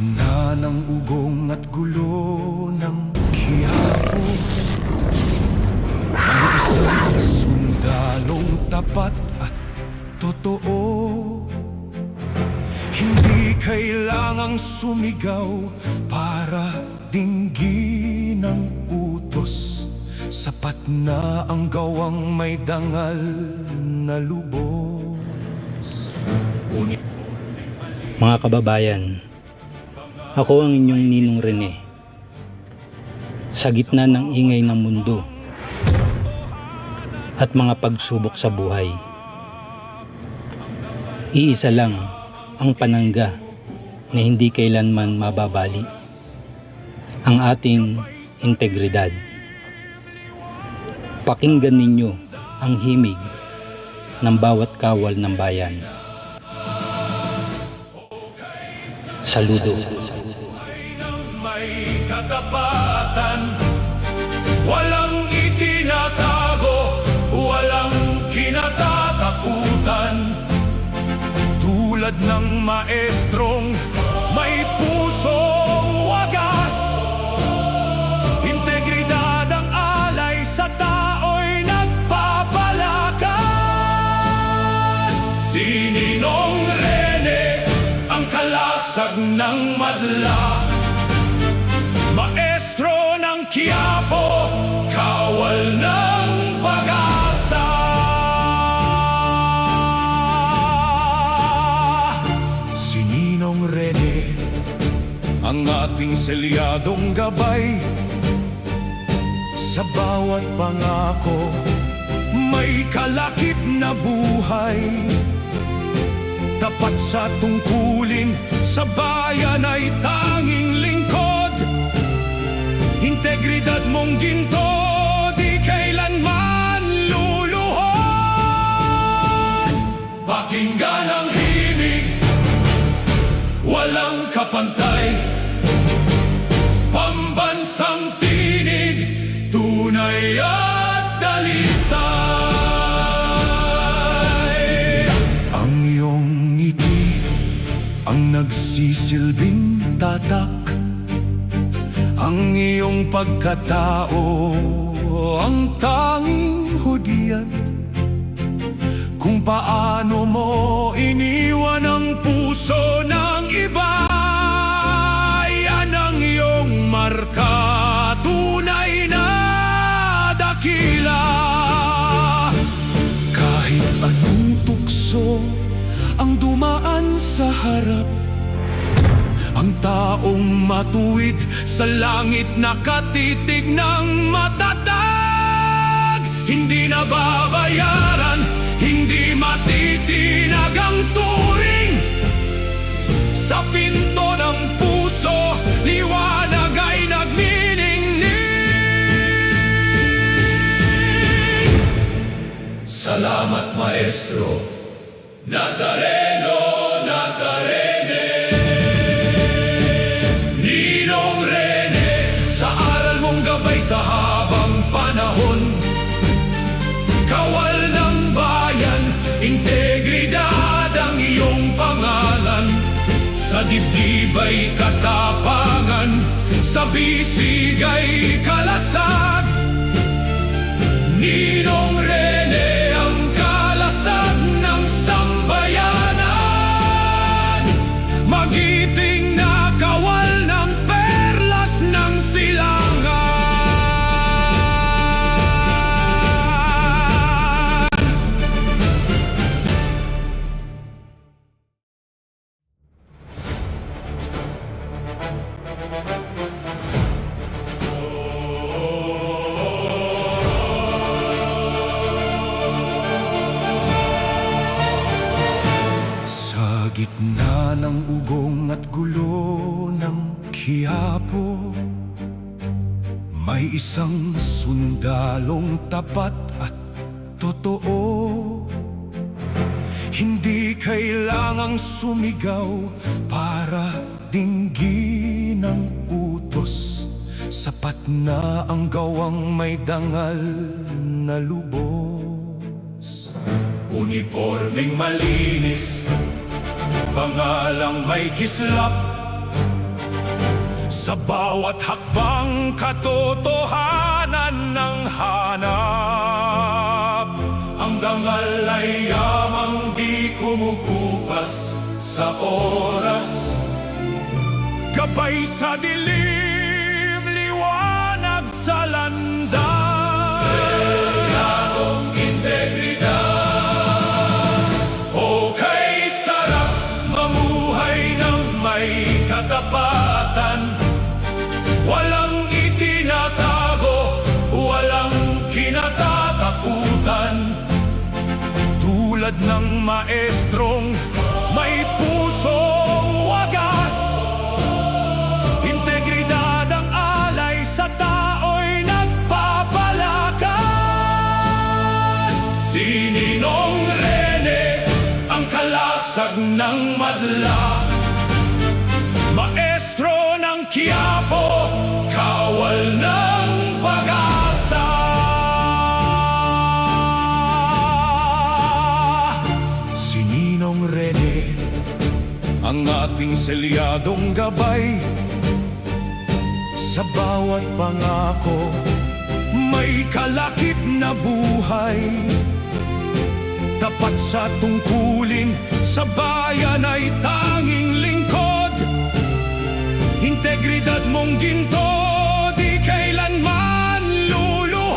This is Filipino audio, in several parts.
gitna ng ugong at gulo ng Quiapo, may isang sundalong tapat at totoo. Hindi kailangang sumigaw para dinggin ang utos. Sapat na ang gawang may dangal na lubos. Mga kababayan, ako ang inyong Ninong Rene. Sa gitna ng ingay ng mundo at mga pagsubok sa buhay, iisa lang ang panangga na hindi kailanman mababali: ang ating integridad. Pakinggan ninyo ang himig ng bawat kawal ng bayan. Saludo. May katapatan, walang itinatago, walang kinatatakutan. Tulad ng maestrong may pusong wagas, integridad ang alay sa tao'y nagpapalakas. Si Ninong Rene, ang kalasag ng madla, maestro ng Quiapo, kawal ng pag-asa. Si Ninong Rene, ang ating selyadong gabay. Sa bawat pangako, may kalakip na buhay. Tapat sa tungkulin, sa bayan ay tanging lingkod. Integridad mong ginto, di kailanman luluhod. Pakinggan ang himig, walang kapantay. Pambansang tinig, tunay at dalisay. Ang iyong ngiti ang nagsisilbing tatak, ang iyong pagkatao ang tanging hudyat. Kung paano mo iniwan ang puso ng iba, yan ang iyong marka, tunay na dakila. Kahit anong tukso ang dumaan sa harap, ang taong matuwid sa langit nakatitig ng matatag. Hindi nababayaran, hindi matitinag ang turing. Sa pinto ng puso, liwanag ay nagniningning. Salamat, Maestro Nazareno, Nazarene. Ninong Rene, sa aral mong gabay sa habang panahon, kawal ng bayan, integridad ang iyong pangalan. Sa dibdib ay katapangan, sa bisig ay kalasag. Ninong Rene, ang kalasag ng sambayanan. Magiting na kawal ng perlas ng silangan. Sa gitna ng ugong at gulo ng Quiapo, may isang sundalong tapat at totoo. Hindi kailangang sumigaw para dinggin ang utos. Sapat na ang gawang may dangal na lubos. Unipormeng malinis, pangalang may kislap, Sa bawat hakbang katotohanan ng hanap. Ang dangal ay yamang di kumukupas sa oras. Gabay sa dilim, liwanag sa landas. Seryadong integridad. Okay, sarap mamuhay ng may katapatan. Walang itinatago, walang kinatatakutan. Tulad ng maestrong may pusong wagas. Integridad ang alay sa tao'y nagpapalakas. Si Ninong Rene, ang kalasag ng madla. Maestro ng Quiapo, kawal ng pag-asa. Si Ninong Rene, ang ating selyadong gabay. Sa bawat pangako, may kalakip na buhay. Tapat sa tungkulin, sa bayan ay tanging lingkod. Integridad mong ginto, di kailanman luluhod.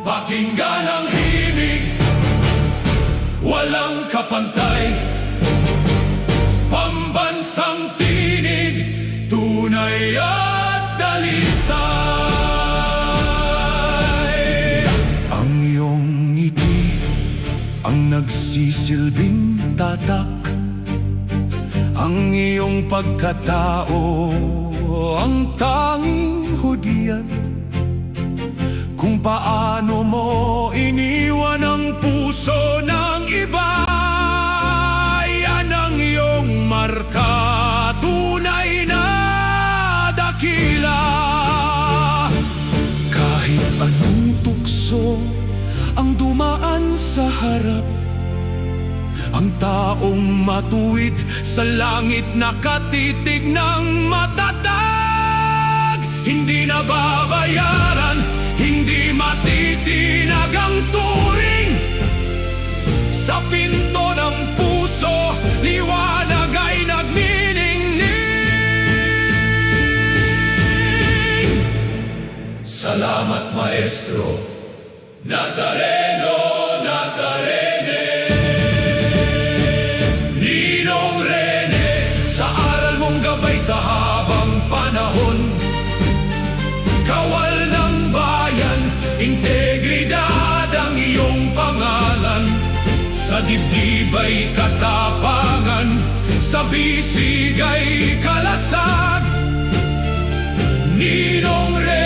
Pakinggan ang himig, walang kapantay. Pambansang tinig, tunay at dalisay. Ang iyong ngiti, ang nagsisilbing tatak. Ang iyong pagkatao, ang tanging hudyat. Kung paano mo iniwan ang puso ng iba, yan ang iyong marka, tunay na dakila. Kahit anong tukso ang dumaan sa harap, ang taong matuwid sa langit nakatitig ng matatag. Hindi nababayaran, hindi matitinag ang turing. Sa pinto ng puso, liwanag ay nagniningning. Salamat, Maestro Nazareno, Nazarene. Ninong Rene, sa aral mong gabay sa habang panahon. Kawal ng bayan, integridad ang iyong pangalan. Sa dibdib ay katapangan, sa bisig ay kalasag. Ninong Rene,